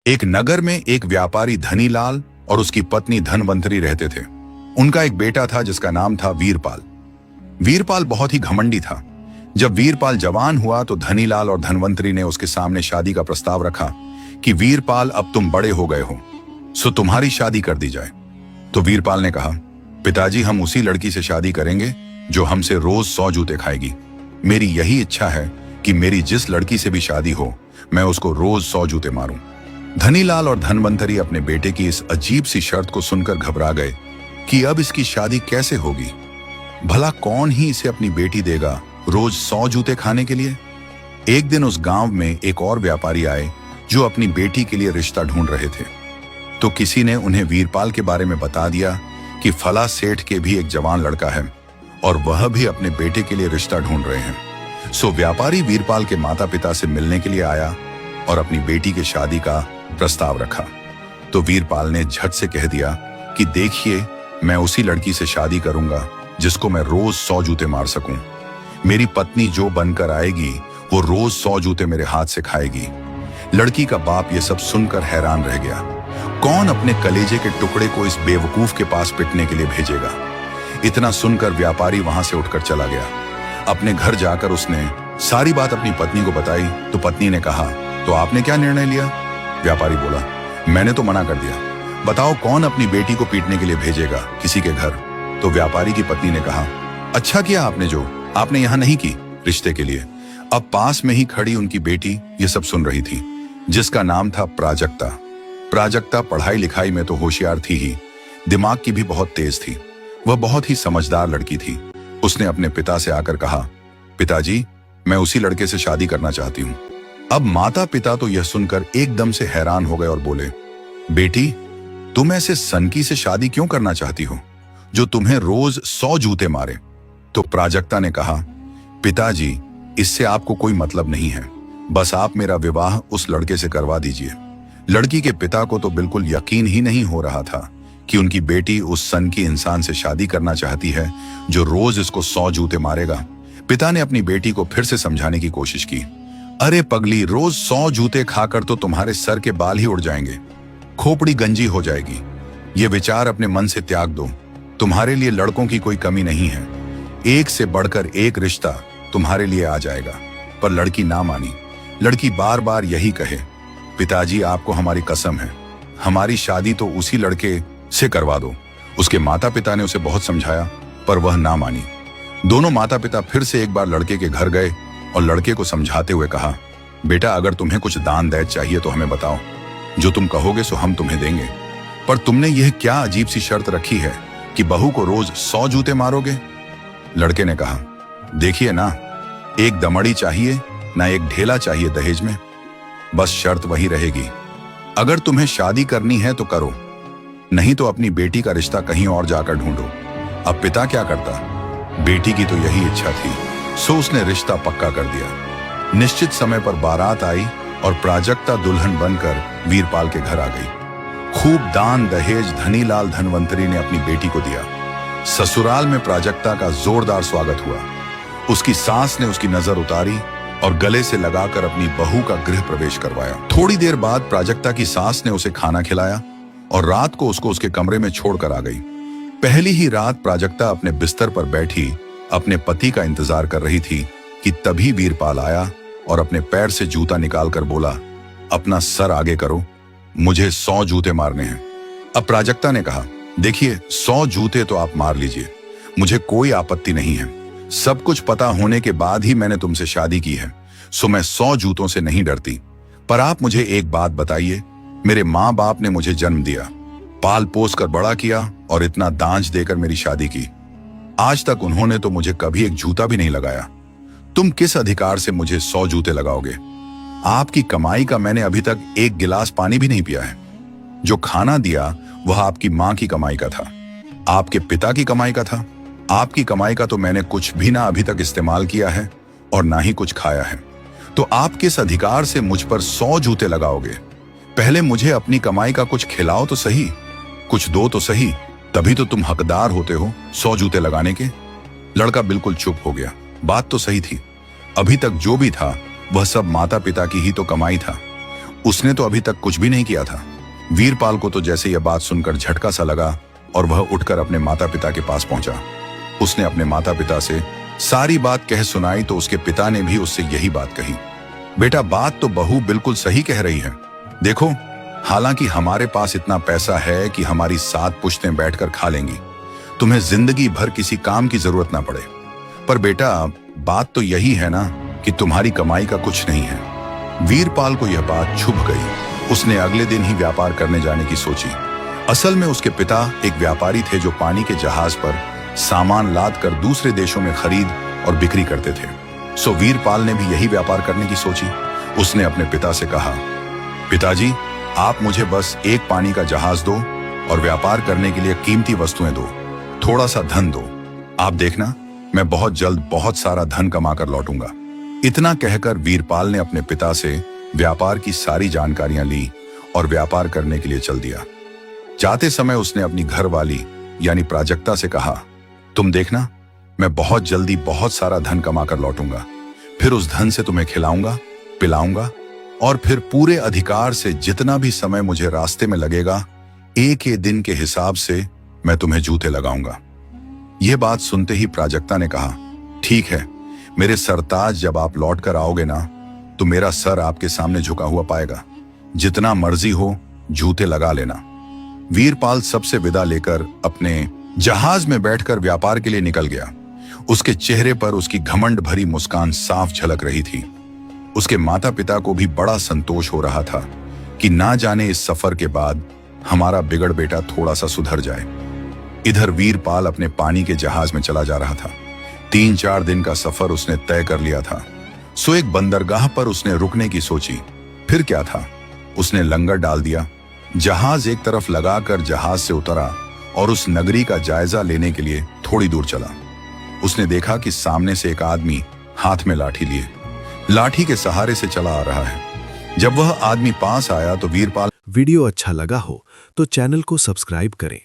एक नगर में एक व्यापारी धनीलाल और उसकी पत्नी धनवंतरी रहते थे। उनका एक बेटा था जिसका नाम था वीरपाल। वीरपाल बहुत ही घमंडी था। जब वीरपाल जवान हुआ तो धनीलाल और धनवंतरी ने उसके सामने शादी का प्रस्ताव रखा कि वीरपाल अब तुम बड़े हो गए हो, सो तुम्हारी शादी कर दी जाए। तो वीरपाल ने कहा, पिताजी हम उसी लड़की से शादी करेंगे जो हमसे रोज 100 जूते खाएगी। मेरी यही इच्छा है कि मेरी जिस लड़की से भी शादी हो मैं उसको रोज 100 जूते मारूं। धनीलाल और धनवंतरी अपने बेटे की इस अजीब सी शर्त को सुनकर घबरा गए कि अब इसकी शादी कैसे होगी। भला कौन ही इसे अपनी बेटी देगा रोज 100 जूते खाने के लिए। एक दिन उस गांव में एक और व्यापारी आए जो अपनी बेटी के लिए रिश्ता ढूंढ रहे थे। तो किसी ने उन्हें वीरपाल के बारे में बता दिया कि फला सेठ के भी एक जवान लड़का है और वह भी अपने बेटे के लिए रिश्ता ढूंढ रहे हैं। सो व्यापारी वीरपाल के माता पिता से मिलने के लिए आया और अपनी बेटी की शादी का प्रस्ताव रखा। तो वीरपाल ने झट से कह दिया कि देखिए, मैं उसी लड़की से शादी करूंगा जिसको मैं रोज 100 जूते मार सकूं। मेरी पत्नी जो बनकर आएगी वो रोज 100 जूते मेरे हाथ से खाएगी। लड़की का बाप ये सब सुनकर हैरान रह गया। कौन अपने कलेजे के टुकड़े को इस बेवकूफ के पास पिटने के लिए भेजेगा। इतना सुनकर व्यापारी वहां से उठकर चला गया। अपने घर जाकर उसने सारी बात अपनी पत्नी को बताई। तो पत्नी ने कहा, तो आपने क्या निर्णय लिया? व्यापारी बोला, मैंने तो मना कर दिया। बताओ कौन अपनी बेटी को पीटने के लिए भेजेगा किसी के घर। तो व्यापारी की पत्नी ने कहा, अच्छा किया आपने, जो आपने यहां नहीं की रिश्ते के लिए। अब पास में ही खड़ी उनकी बेटी ये सब सुन रही थी, जिसका नाम था प्राजक्ता। प्राजक्ता पढ़ाई लिखाई में तो होशियार थी ही, दिमाग की भी बहुत तेज थी। वह बहुत ही समझदार लड़की थी। उसने अपने पिता से आकर कहा, पिताजी मैं उसी लड़के से शादी करना चाहती हूँ। अब माता पिता तो यह सुनकर एकदम से हैरान हो गए और बोले, बेटी तुम ऐसे सनकी से शादी क्यों करना चाहती हो जो तुम्हें रोज 100 जूते मारे। तो प्राजक्ता ने कहा, पिताजी इससे आपको कोई मतलब नहीं है, बस आप मेरा विवाह उस लड़के से करवा दीजिए। लड़की के पिता को तो बिल्कुल यकीन ही नहीं हो रहा था कि उनकी बेटी उस सनकी इंसान से शादी करना चाहती है जो रोज इसको 100 जूते मारेगा। पिता ने अपनी बेटी को फिर से समझाने की कोशिश की, अरे पगली, रोज 100 जूते खाकर तो तुम्हारे सर के बाल ही उड़ जाएंगे, खोपड़ी गंजी हो जाएगी। ये विचार अपने मन से त्याग दो। तुम्हारे लिए लड़कों की कोई कमी नहीं है, एक से बढ़कर एक रिश्ता तुम्हारे लिए आ जाएगा। पर लड़की ना मानी। लड़की बार बार यही कहे, पिताजी आपको हमारी कसम है, हमारी शादी तो उसी लड़के से करवा दो। उसके माता पिता ने उसे बहुत समझाया पर वह ना मानी। दोनों माता पिता फिर से एक बार लड़के के घर गए और लड़के को समझाते हुए कहा, बेटा अगर तुम्हें कुछ दान दैत चाहिए तो हमें बताओ, जो तुम कहोगे सो हम तुम्हें देंगे। पर तुमने यह क्या अजीब सी शर्त रखी है कि बहू को रोज 100 जूते मारोगे। लड़के ने कहा, देखिए ना, एक दमड़ी चाहिए ना एक ढेला चाहिए दहेज में, बस शर्त वही रहेगी। अगर तुम्हें शादी करनी है तो करो, नहीं तो अपनी बेटी का रिश्ता कहीं और जाकर ढूंढो। अब पिता क्या करता, बेटी की तो यही इच्छा थी, सो उसने रिश्ता पक्का कर दिया। निश्चित समय पर बारात आई और प्राजक्ता दुल्हन बनकर वीरपाल के घर आ गई। खूब दान दहेज धनीलाल धनवंतरी ने अपनी बेटी को दिया। ससुराल में प्राजक्ता का जोरदार स्वागत हुआ। उसकी सास ने उसकी नजर उतारी और गले से लगाकर अपनी बहू का गृह प्रवेश करवाया। थोड़ी देर बाद प्राजक्ता की सास ने उसे खाना खिलाया और रात को उसको उसके कमरे में छोड़कर आ गई। पहली ही रात प्राजक्ता अपने बिस्तर पर बैठी अपने पति का इंतजार कर रही थी कि तभी वीरपाल आया और अपने पैर से जूता निकालकर बोला, अपना सर आगे करो, मुझे 100 जूते मारने हैं। अब प्राजक्ता ने कहा, देखिए 100 जूते तो आप मार लीजिए, मुझे कोई आपत्ति नहीं है। सब कुछ पता होने के बाद ही मैंने तुमसे शादी की है, सो मैं 100 जूतों से नहीं डरती। पर आप मुझे एक बात बताइए, मेरे माँ बाप ने मुझे जन्म दिया, पाल पोस कर बड़ा किया और इतना दांज देकर मेरी शादी की। आज तक उन्होंने तो मुझे कभी एक जूता भी नहीं लगाया। तुम किस अधिकार से मुझे 100 जूते लगाओगे? आपकी कमाई का मैंने अभी तक एक गिलास पानी भी नहीं पिया है। जो खाना दिया वह आपकी माँ की कमाई का था, आपके पिता की कमाई का था। आपकी कमाई का तो मैंने कुछ भी ना अभी तक इस्तेमाल किया है और ना ही कुछ खाया है। तो आप किस अधिकार से मुझ पर 100 जूते लगाओगे? पहले मुझे अपनी कमाई का कुछ खिलाओ तो सही, कुछ दो तो सही, तभी तो तुम हकदार होते हो 100 जूते लगाने के। लड़का बिल्कुल चुप हो गया। बात तो सही थी, अभी तक जो भी था वह सब माता पिता की ही तो कमाई था। उसने तो अभी तक कुछ भी नहीं किया था। वीरपाल को तो जैसे यह बात सुनकर झटका सा लगा और वह उठकर अपने माता पिता के पास पहुंचा। उसने अपने माता पिता से सारी बात कह सुनाई तो उसके पिता ने भी उससे यही बात कही। बेटा, बात तो बहू बिल्कुल सही कह रही है। देखो, हालांकि हमारे पास इतना पैसा है कि हमारी 7 पुश्तें बैठकर खा लेंगी, तुम्हें जिंदगी भर किसी काम की जरूरत ना पड़े। पर बेटा, बात तो यही है ना कि तुम्हारी कमाई का कुछ नहीं है। वीरपाल को यह बात छुप गई। उसने अगले दिन ही व्यापार करने जाने की सोची। असल में उसके पिता एक व्यापारी थे जो पानी के जहाज पर सामान लाद कर दूसरे देशों में खरीद और बिक्री करते थे। सो वीरपाल ने भी यही व्यापार करने की सोची। उसने अपने पिता से कहा, पिताजी, आप मुझे बस एक पानी का जहाज दो और व्यापार करने के लिए कीमती वस्तुएं दो, थोड़ा सा धन दो। आप देखना, मैं बहुत जल्द बहुत सारा धन कमा कर लौटूंगा। इतना कहकर वीरपाल ने अपने पिता से व्यापार की सारी जानकारियां ली और व्यापार करने के लिए चल दिया। जाते समय उसने अपनी घरवाली यानी प्राजक्ता से कहा, तुम देखना, मैं बहुत जल्दी बहुत सारा धन कमा कर लौटूंगा। फिर उस धन से तुम्हें खिलाऊंगा, पिलाऊंगा और फिर पूरे अधिकार से जितना भी समय मुझे रास्ते में लगेगा, एक दिन के हिसाब से मैं तुम्हें जूते लगाऊंगा। यह बात सुनते ही प्राजक्ता ने कहा, ठीक है, मेरे सरताज, जब आप लौट कर आओगे ना तो मेरा सर आपके सामने झुका हुआ पाएगा। जितना मर्जी हो जूते लगा लेना। वीरपाल सबसे विदा लेकर अपने जहाज में बैठकर व्यापार के लिए निकल गया। उसके चेहरे पर उसकी घमंड भरी मुस्कान साफ झलक रही थी। उसके माता पिता को भी बड़ा संतोष हो रहा था कि ना जाने इस सफर के बाद हमारा बिगड़ बेटा थोड़ा सा सुधर जाए। इधर वीरपाल अपने पानी के जहाज में चला जा रहा था। 3-4 दिन का सफर उसने तय कर लिया था। सो एक बंदरगाह पर उसने रुकने की सोची। फिर क्या था, उसने लंगर डाल दिया। जहाज एक तरफ लगाकर जहाज से उतरा और उस नगरी का जायजा लेने के लिए थोड़ी दूर चला। उसने देखा कि सामने से एक आदमी हाथ में लाठी लिए लाठी के सहारे से चला आ रहा है। जब वह आदमी पास आया तो वीरपाल वीडियो अच्छा लगा हो तो चैनल को सब्सक्राइब करें